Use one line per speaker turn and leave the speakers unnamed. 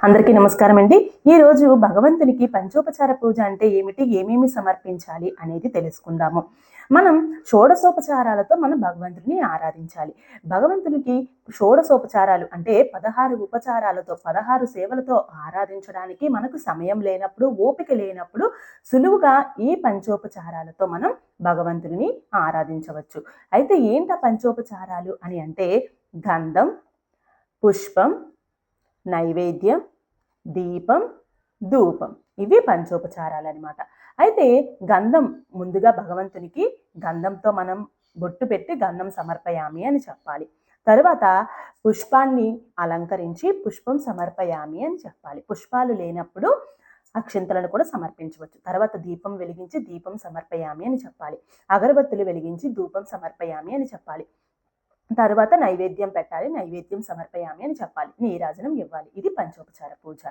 అందరికీ నమస్కారం అండి. ఈరోజు భగవంతునికి పంచోపచార పూజ అంటే ఏమిటి, ఏమేమి సమర్పించాలి అనేది తెలుసుకుందాము. మనం షోడశోపచారాలతో మనం భగవంతుడిని ఆరాధించాలి. భగవంతునికి షోడశోపచారాలు అంటే 16 ఉపచారాలతో 16 సేవలతో ఆరాధించడానికి మనకు సమయం లేనప్పుడు, ఓపిక లేనప్పుడు సులువుగా ఈ పంచోపచారాలతో మనం భగవంతుడిని ఆరాధించవచ్చు. అయితే ఏంటి ఆ పంచోపచారాలు అని అంటే గంధం, పుష్పం, నైవేద్యం, దీపం, ధూపం. ఇవి పంచోపచారాలు అనమాట. అయితే గంధం ముందుగా భగవంతునికి గంధంతో మనం బొట్టు పెట్టి గంధం సమర్పయామి అని చెప్పాలి. తరువాత పుష్పాన్ని అలంకరించి పుష్పం సమర్పయామి అని చెప్పాలి. పుష్పాలు లేనప్పుడు అక్షింతలను కూడా సమర్పించవచ్చు. తర్వాత దీపం వెలిగించి దీపం సమర్పయామి అని చెప్పాలి. అగరబత్తులు వెలిగించి ధూపం సమర్పయామి అని చెప్పాలి. తరువాత నైవేద్యం పెట్టాలి, నైవేద్యం సమర్పయామి అని చెప్పాలి. నీరాజనం ఇవ్వాలి. ఇది పంచోపచార పూజ.